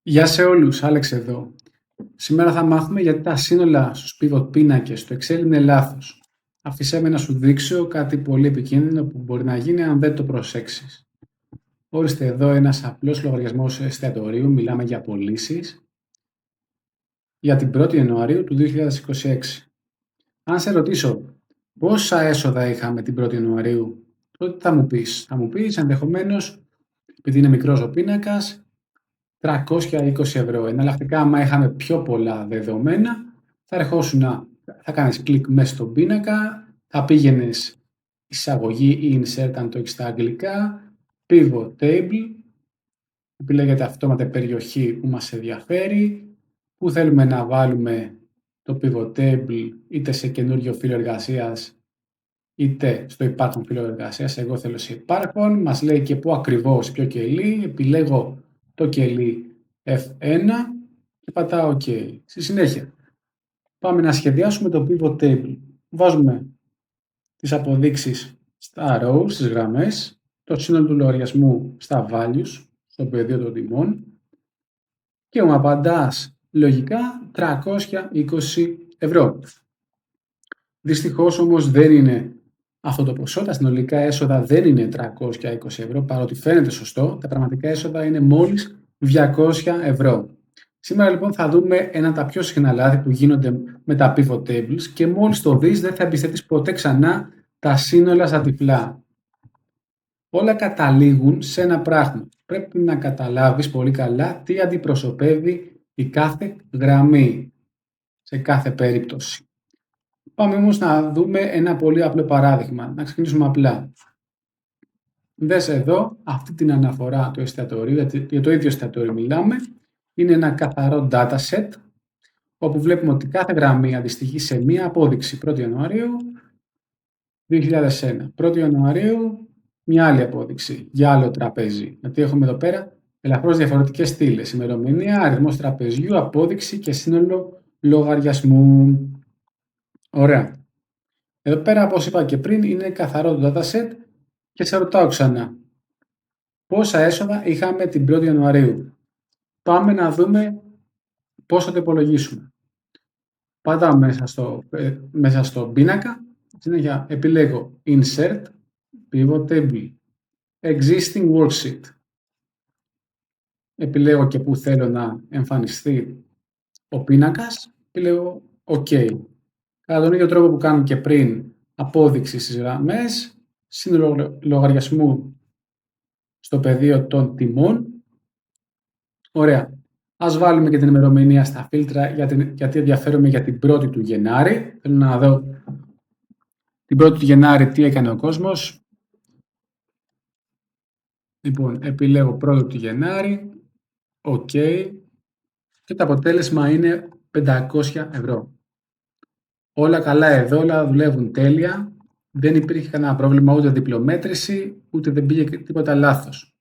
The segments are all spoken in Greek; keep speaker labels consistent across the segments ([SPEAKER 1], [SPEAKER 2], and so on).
[SPEAKER 1] Γεια σε όλους, Άλεξ εδώ. Σήμερα θα μάθουμε γιατί τα σύνολα στους pivot πίνακες του Excel είναι λάθος. Αφήσέ με να σου δείξω κάτι πολύ επικίνδυνο που μπορεί να γίνει αν δεν το προσέξεις. Όριστε εδώ ένας απλός λογαριασμός εστιατορίου, μιλάμε για πωλήσεις, για την 1η Ιανουαρίου του 2026. Αν σε ρωτήσω πόσα έσοδα είχαμε την 1η Ιανουαρίου, τότε θα μου πεις. Θα μου πεις ενδεχομένως, επειδή είναι μικρός ο πίνακας, 320 ευρώ. Εναλλακτικά, άμα είχαμε πιο πολλά δεδομένα, θα κάνεις κλικ μέσα στον πίνακα, θα πήγαινες εισαγωγή ή insert αν το έχεις στα αγγλικά, pivot table, επιλέγετε αυτόματα περιοχή που μας ενδιαφέρει, που θέλουμε να βάλουμε το pivot table είτε σε καινούριο φύλλο εργασίας είτε στο υπάρχον φύλλο εργασίας. Εγώ θέλω σε υπάρχον, μας λέει και πού ακριβώς, ποιο κελί, επιλέγω το κελί F1 και πατάω OK. Στη συνέχεια πάμε να σχεδιάσουμε το pivot table. Βάζουμε τις αποδείξεις στα rows, στις γραμμές, το σύνολο του λογαριασμού στα values, στο πεδίο των τιμών και μου απαντάς λογικά 320 ευρώ. Δυστυχώς όμως δεν είναι αυτό το ποσό, τα συνολικά έσοδα δεν είναι 320 ευρώ, παρότι φαίνεται σωστό, τα πραγματικά έσοδα είναι μόλις 200 ευρώ. Σήμερα λοιπόν θα δούμε ένα από τα πιο συχνά λάθη που γίνονται με τα pivot tables και μόλις το δεις δεν θα εμπιστευτείς ποτέ ξανά τα σύνολα στα τυφλά. Όλα καταλήγουν σε ένα πράγμα. Πρέπει να καταλάβεις πολύ καλά τι αντιπροσωπεύει η κάθε γραμμή σε κάθε περίπτωση. Πάμε όμως να δούμε ένα πολύ απλό παράδειγμα. Να ξεκινήσουμε απλά. Δες εδώ αυτή την αναφορά του εστιατορίου, για το ίδιο εστιατόριο μιλάμε. Είναι ένα καθαρό dataset, όπου βλέπουμε ότι κάθε γραμμή αντιστοιχεί σε μία απόδειξη 1η Ιανουαρίου 2001. 1η Ιανουαρίου μια άλλη απόδειξη για άλλο τραπέζι. Γιατί έχουμε εδώ πέρα ελαφρώς διαφορετικές στήλες. Ημερομηνία, αριθμός τραπεζιού, απόδειξη και σύνολο λογαριασμού. Ωραία. Εδώ πέρα, όπως είπα και πριν, είναι καθαρό το dataset και σε ρωτάω ξανά. Πόσα έσοδα είχαμε την 1η Ιανουαρίου. Πάμε να δούμε πώς θα το υπολογίσουμε. Πατάω μέσα στο πίνακα, συνέχεια επιλέγω Insert, Pivot Table, Existing Worksheet. Επιλέγω και που θέλω να εμφανιστεί ο πίνακας, επιλέγω OK. Κατά τον ίδιο τρόπο που κάνουμε και πριν, απόδειξη στις γραμμές, σύνολο λογαριασμού στο πεδίο των τιμών. Ωραία. Ας βάλουμε και την ημερομηνία στα φίλτρα, γιατί ενδιαφέρομαι για την 1η του Γενάρη. Θέλω να δω την 1η του Γενάρη τι έκανε ο κόσμος. Λοιπόν, επιλέγω 1η του Γενάρη, OK, και το αποτέλεσμα είναι 500 ευρώ. Όλα καλά εδώ, όλα δουλεύουν τέλεια. Δεν υπήρχε κανένα πρόβλημα, ούτε διπλομέτρηση, ούτε δεν πήγε τίποτα λάθος.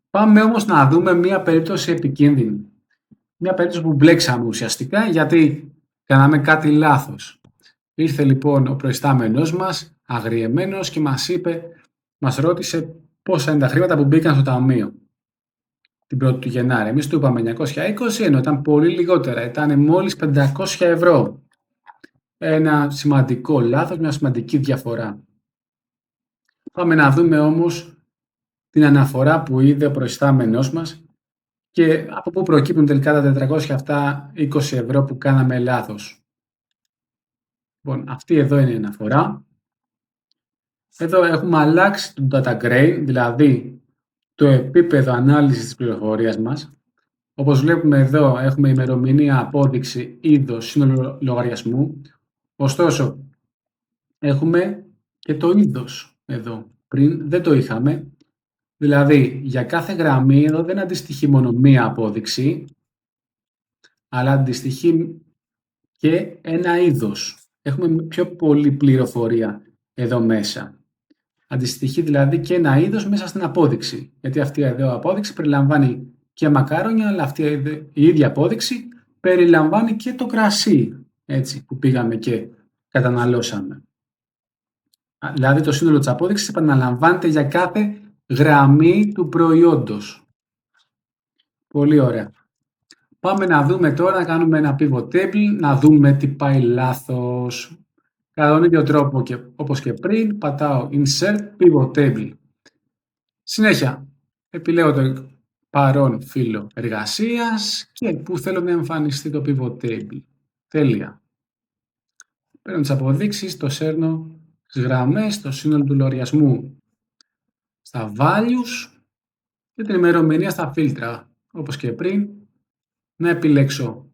[SPEAKER 1] Πάμε όμως να δούμε μία περίπτωση επικίνδυνη. Μία περίπτωση που μπλέξαμε ουσιαστικά γιατί κάναμε κάτι λάθος. Ήρθε λοιπόν ο προϊστάμενός μας, αγριεμένος, και μας ρώτησε πόσα είναι τα χρήματα που μπήκαν στο ταμείο την 1η του Γενάρη. Εμείς του είπαμε 920, ενώ ήταν πολύ λιγότερα, ήταν μόλις 500 ευρώ. Ένα σημαντικό λάθος, μια σημαντική διαφορά. Πάμε να δούμε όμως την αναφορά που είδε ο προϊστάμενός μας και από πού προκύπτουν τελικά τα 420 ευρώ που κάναμε λάθος. Λοιπόν, αυτή εδώ είναι η αναφορά. Εδώ έχουμε αλλάξει το data grain, δηλαδή το επίπεδο ανάλυσης της πληροφορίας μας. Όπως βλέπουμε εδώ έχουμε ημερομηνία, απόδειξη, είδος, σύνολο λογαριασμού. Ωστόσο, έχουμε και το είδος εδώ. Πριν δεν το είχαμε. Δηλαδή, για κάθε γραμμή εδώ δεν αντιστοιχεί μόνο μία απόδειξη, αλλά αντιστοιχεί και ένα είδος. Έχουμε πιο πολλή πληροφορία εδώ μέσα. Αντιστοιχεί δηλαδή και ένα είδος μέσα στην απόδειξη. Γιατί αυτή εδώ απόδειξη περιλαμβάνει και μακάρονια, αλλά αυτή η ίδια απόδειξη περιλαμβάνει και το κρασί, έτσι, που πήγαμε και καταναλώσαμε. Δηλαδή το σύνολο της απόδειξης επαναλαμβάνεται για κάθε γραμμή του προϊόντος. Πολύ ωραία. Πάμε να δούμε τώρα, να κάνουμε ένα pivot table, να δούμε τι πάει λάθος. Κατά τον ίδιο τρόπο όπως και πριν, πατάω Insert Pivot Table. Συνέχεια, επιλέγω το παρόν φύλλο εργασίας και που θέλω να εμφανιστεί το Pivot Table. Τέλεια. Παίρνω τις αποδείξεις, το σέρνω στις γραμμές, το σύνολο του λογαριασμού στα values και την ημερομηνία στα φίλτρα. Όπως και πριν, να επιλέξω.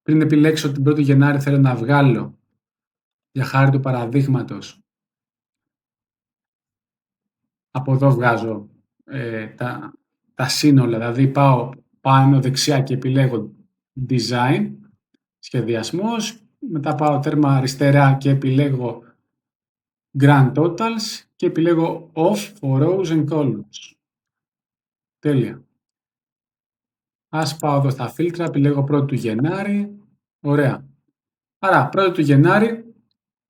[SPEAKER 1] Πριν επιλέξω την 1η Γενάρη θέλω να βγάλω για χάρη του παραδείγματος. Από εδώ βγάζω τα σύνολα, δηλαδή πάω πάνω δεξιά και επιλέγω Design, σχεδιασμός, μετά πάω τέρμα αριστερά και επιλέγω Grand Totals και επιλέγω Off for Rows and Columns. Τέλεια. Ας πάω εδώ στα φίλτρα, επιλέγω 1η του Γενάρη. Ωραία. Άρα, 1η του Γενάρη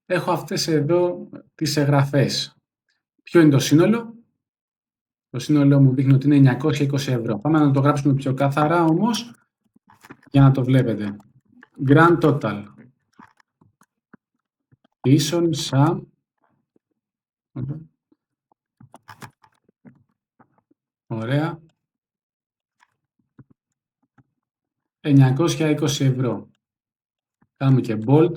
[SPEAKER 1] έχω αυτές εδώ τις εγγραφές. Ποιο είναι το σύνολο? Το σύνολο μου δείχνει ότι είναι 920 ευρώ. Πάμε να το γράψουμε πιο καθαρά όμως, για να το βλέπετε. Grand Total. Ίσον σαν... Ωραία. 920 ευρώ. Κάνουμε και bold.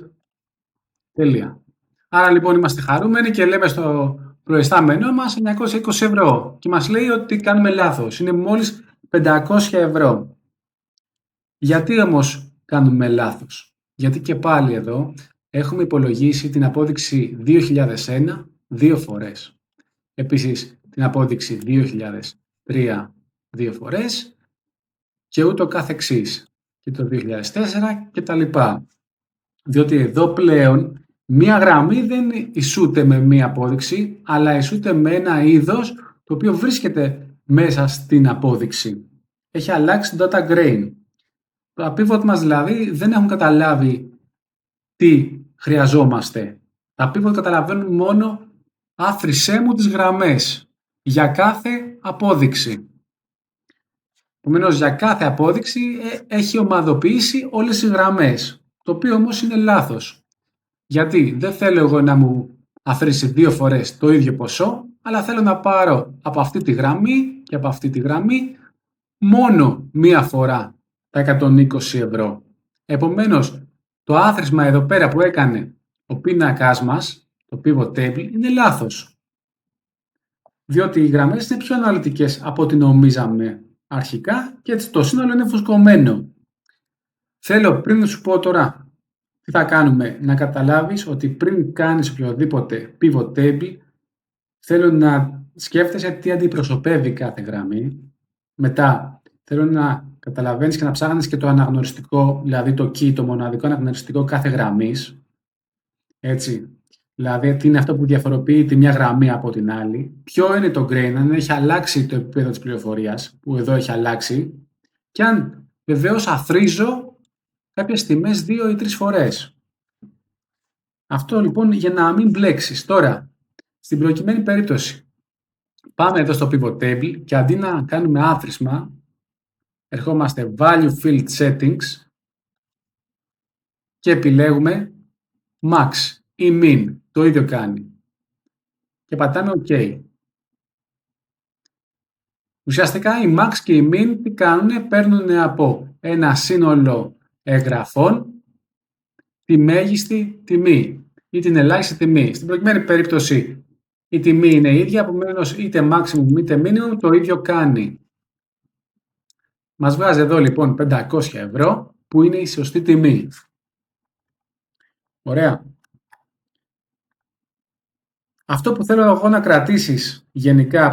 [SPEAKER 1] Τέλεια. Άρα λοιπόν είμαστε χαρούμενοι και λέμε στο προϊστάμενό μας 920 ευρώ και μας λέει ότι κάνουμε λάθος. Είναι μόλις 500 ευρώ. Γιατί όμως κάνουμε λάθος? Γιατί και πάλι εδώ έχουμε υπολογίσει την απόδειξη 2001 δύο φορές. Επίσης την απόδειξη 2003 δύο φορές και ούτω καθεξής. Και το 2004 και τα λοιπά. Διότι εδώ πλέον μία γραμμή δεν ισούται με μία απόδειξη, αλλά ισούται με ένα είδος το οποίο βρίσκεται μέσα στην απόδειξη. Έχει αλλάξει το data grain. Τα pivot μας δηλαδή δεν έχουν καταλάβει τι χρειαζόμαστε. Τα pivot καταλαβαίνουν μόνο άφρισέ μου τις γραμμές για κάθε απόδειξη. Επομένως, για κάθε απόδειξη έχει ομαδοποιήσει όλες οι γραμμές, το οποίο όμως είναι λάθος. Γιατί δεν θέλω εγώ να μου αφρίσει δύο φορές το ίδιο ποσό, αλλά θέλω να πάρω από αυτή τη γραμμή και από αυτή τη γραμμή μόνο μία φορά τα 120 ευρώ. Επομένως, το άθροισμα εδώ πέρα που έκανε ο πίνακας μας, το pivot table, είναι λάθος. Διότι οι γραμμές είναι πιο αναλυτικές από ό,τι νομίζαμε αρχικά και έτσι το σύνολο είναι φουσκωμένο. Θέλω πριν σου πω τώρα τι θα κάνουμε, να καταλάβεις ότι πριν κάνεις οποιοδήποτε pivot table θέλω να σκέφτεσαι τι αντιπροσωπεύει κάθε γραμμή. Μετά θέλω να καταλαβαίνεις και να ψάχνεις και το αναγνωριστικό, δηλαδή το key, το μοναδικό αναγνωριστικό κάθε γραμμής. Έτσι. Δηλαδή, τι είναι αυτό που διαφοροποιεί τη μια γραμμή από την άλλη, ποιο είναι το grain, αν έχει αλλάξει το επίπεδο της πληροφορίας, που εδώ έχει αλλάξει, και αν βεβαίως αθροίζω κάποιες τιμές 2 ή 3 φορές. Αυτό λοιπόν για να μην μπλέξεις. Τώρα, στην προκειμένη περίπτωση, πάμε εδώ στο pivot table και αντί να κάνουμε άθροισμα, ερχόμαστε value field settings και επιλέγουμε max ή min. Το ίδιο κάνει. Και πατάμε OK. Ουσιαστικά οι max και οι min τι κάνουν? Παίρνουν από ένα σύνολο εγγραφών τη μέγιστη τιμή ή την ελάχιστη τιμή. Στην προκειμένη περίπτωση η τιμή είναι ίδια, επομένως είτε maximum είτε minimum το ίδιο κάνει. Μας βγάζει εδώ λοιπόν 500 ευρώ που είναι η σωστή τιμή. Ωραία. Αυτό που θέλω εγώ να κρατήσεις γενικά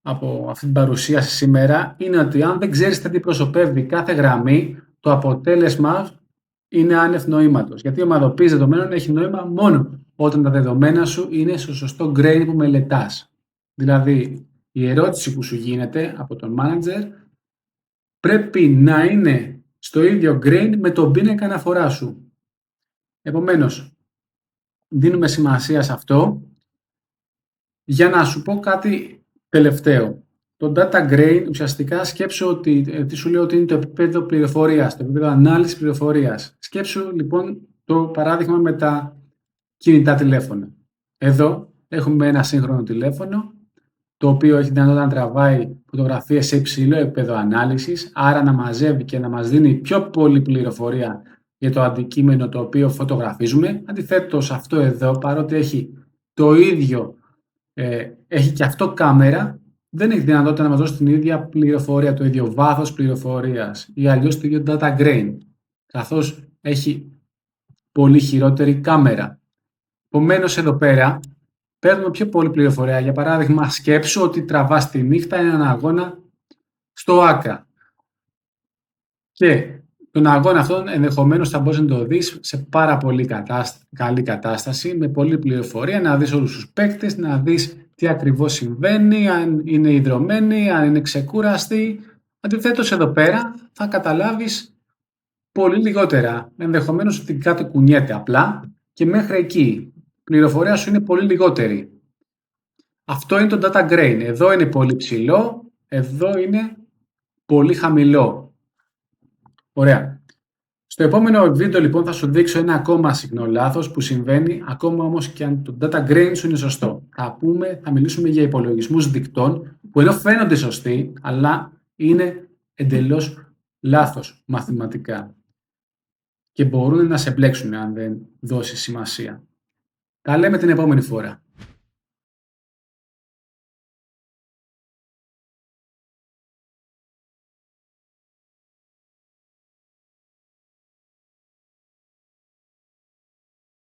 [SPEAKER 1] από αυτή την παρουσίαση σήμερα, είναι ότι αν δεν ξέρεις τι αντιπροσωπεύει κάθε γραμμή, το αποτέλεσμα είναι άνευ νοήματος. Γιατί η ομαδοποίηση δεδομένων έχει νόημα μόνο όταν τα δεδομένα σου είναι στο σωστό grain που μελετάς. Δηλαδή, η ερώτηση που σου γίνεται από τον manager πρέπει να είναι στο ίδιο grain με τον πίνακα αναφορά σου. Επομένως, δίνουμε σημασία σε αυτό. Για να σου πω κάτι τελευταίο. Το data grain ουσιαστικά σκέψου ότι, τι σου λέω ότι είναι το επίπεδο πληροφορίας, το επίπεδο ανάλυσης πληροφορίας. Σκέψου λοιπόν το παράδειγμα με τα κινητά τηλέφωνα. Εδώ έχουμε ένα σύγχρονο τηλέφωνο, το οποίο έχει δυνατότητα να τραβάει φωτογραφίες σε υψηλό επίπεδο ανάλυσης, άρα να μαζεύει και να μας δίνει πιο πολλή πληροφορία για το αντικείμενο το οποίο φωτογραφίζουμε. Αντιθέτως, αυτό εδώ, παρότι έχει το ίδιο, έχει και αυτό κάμερα, δεν έχει δυνατότητα να μας δώσει την ίδια πληροφορία, το ίδιο βάθος πληροφορίας ή αλλιώς το ίδιο data grain, καθώς έχει πολύ χειρότερη κάμερα. Επομένως, εδώ πέρα παίρνουμε πιο πολύ πληροφορία. Για παράδειγμα, σκέψου ότι τραβάς τη νύχτα έναν αγώνα στο ΆΚΑ. Και τον αγώνα αυτόν ενδεχομένως θα μπορείς να το δεις σε πάρα πολύ καλή κατάσταση, με πολλή πληροφορία, να δεις όλους τους παίκτες, να δεις τι ακριβώς συμβαίνει, αν είναι ιδρωμένοι, αν είναι ξεκούραστοι. Αντιθέτως, εδώ πέρα θα καταλάβεις πολύ λιγότερα. Ενδεχομένως ότι κάτι κουνιέται απλά και μέχρι εκεί η πληροφορία σου είναι πολύ λιγότερη. Αυτό είναι το data grain. Εδώ είναι πολύ ψηλό, εδώ είναι πολύ χαμηλό. Ωραία. Στο επόμενο βίντεο λοιπόν θα σου δείξω ένα ακόμα συχνό λάθος που συμβαίνει, ακόμα όμως και αν το data grain σου είναι σωστό. Θα μιλήσουμε για υπολογισμούς δικτών που ενώ φαίνονται σωστοί, αλλά είναι εντελώς λάθος μαθηματικά και μπορούν να σε μπλέξουν αν δεν δώσεις σημασία. Τα λέμε την επόμενη φορά.